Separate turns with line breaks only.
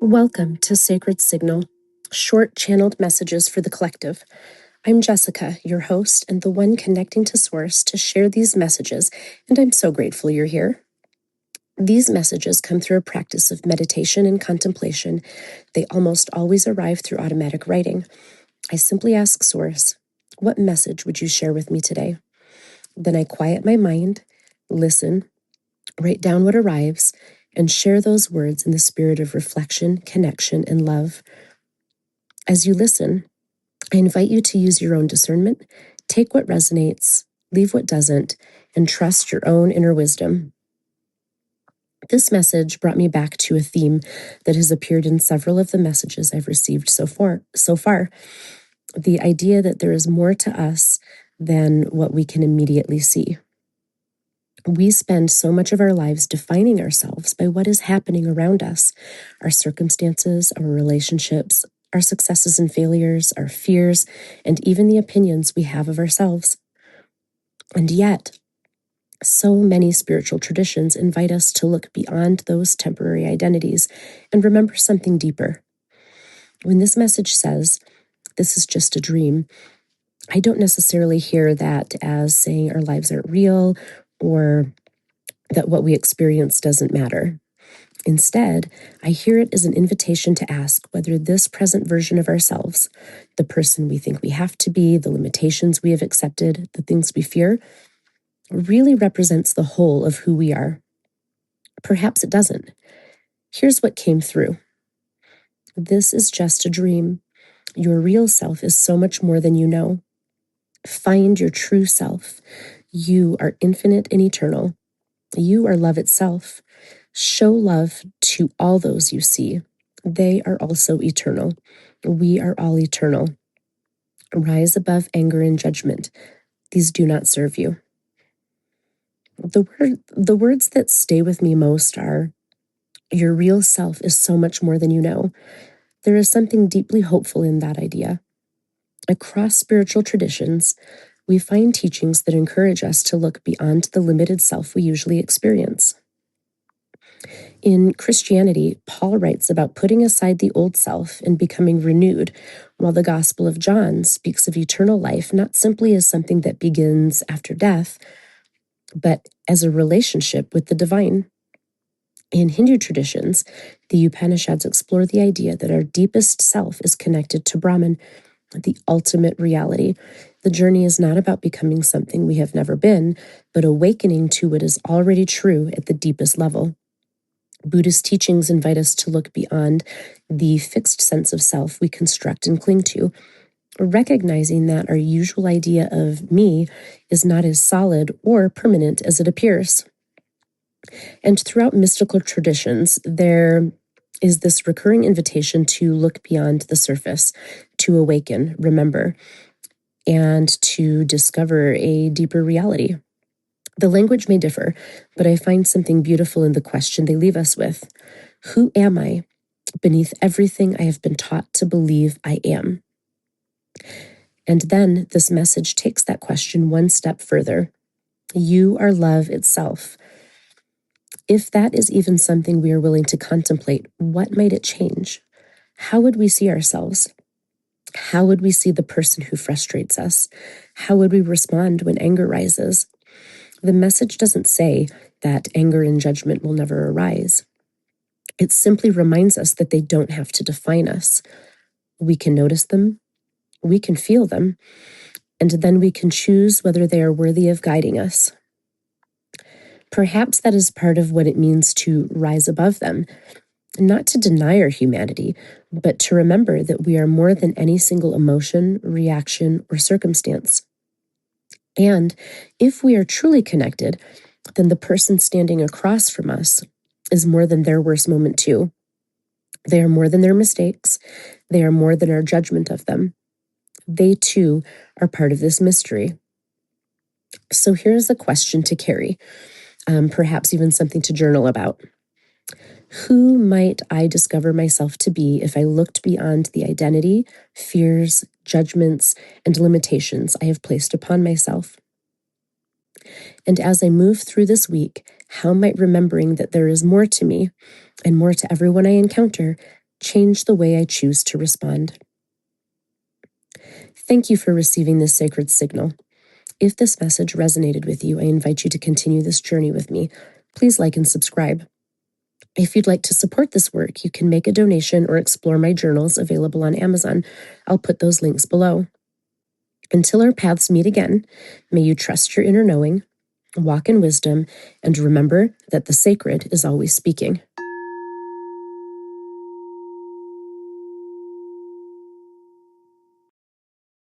Welcome to Sacred Signal, short channeled messages for the collective. I'm Jessica, your host, and the one connecting to Source to share these messages, and I'm so grateful you're here. These messages come through a practice of meditation and contemplation. They almost always arrive through automatic writing. I simply ask Source, what message would you share with me today? Then I quiet my mind, listen, write down what arrives, and share those words in the spirit of reflection, connection, and love. As you listen, I invite you to use your own discernment, take what resonates, leave what doesn't, and trust your own inner wisdom. This message brought me back to a theme that has appeared in several of the messages I've received so far. The idea that there is more to us than what we can immediately see. We spend so much of our lives defining ourselves by what is happening around us, our circumstances, our relationships, our successes and failures, our fears, and even the opinions we have of ourselves. And yet, so many spiritual traditions invite us to look beyond those temporary identities and remember something deeper. When this message says, this is just a dream, I don't necessarily hear that as saying our lives aren't real or that what we experience doesn't matter. Instead, I hear it as an invitation to ask whether this present version of ourselves, the person we think we have to be, the limitations we have accepted, the things we fear, really represents the whole of who we are. Perhaps it doesn't. Here's what came through. This is just a dream. Your real self is so much more than you know. Find your true self. You are infinite and eternal. You are love itself. Show love to all those you see. They are also eternal. We are all eternal. Rise above anger and judgment. These do not serve you. The words that stay with me most are, your real self is so much more than you know. There is something deeply hopeful in that idea. Across spiritual traditions, we find teachings that encourage us to look beyond the limited self we usually experience. In Christianity, Paul writes about putting aside the old self and becoming renewed, while the Gospel of John speaks of eternal life not simply as something that begins after death, but as a relationship with the divine. In Hindu traditions, the Upanishads explore the idea that our deepest self is connected to Brahman, the ultimate reality. The journey is not about becoming something we have never been, but awakening to what is already true at the deepest level. Buddhist teachings invite us to look beyond the fixed sense of self we construct and cling to, recognizing that our usual idea of me is not as solid or permanent as it appears. And throughout mystical traditions, there is this recurring invitation to look beyond the surface, to awaken, remember, and to discover a deeper reality. The language may differ, but I find something beautiful in the question they leave us with. Who am I beneath everything I have been taught to believe I am? And then this message takes that question one step further. You are love itself. If that is even something we are willing to contemplate, what might it change? How would we see ourselves? How would we see the person who frustrates us? How would we respond when anger rises? The message doesn't say that anger and judgment will never arise. It simply reminds us that they don't have to define us. We can notice them, we can feel them, and then we can choose whether they are worthy of guiding us. Perhaps that is part of what it means to rise above them, not to deny our humanity, but to remember that we are more than any single emotion, reaction, or circumstance. And if we are truly connected, then the person standing across from us is more than their worst moment too. They are more than their mistakes. They are more than our judgment of them. They too are part of this mystery. So here's a question to carry, perhaps even something to journal about. Who might I discover myself to be if I looked beyond the identity, fears, judgments, and limitations I have placed upon myself? And as I move through this week, how might remembering that there is more to me and more to everyone I encounter change the way I choose to respond. Thank you for receiving this sacred signal. If this message resonated with you, I invite you to continue this journey with me. Please like and subscribe. If you'd like to support this work, you can make a donation or explore my journals available on Amazon. I'll put those links below. Until our paths meet again, may you trust your inner knowing, walk in wisdom, and remember that the sacred is always speaking.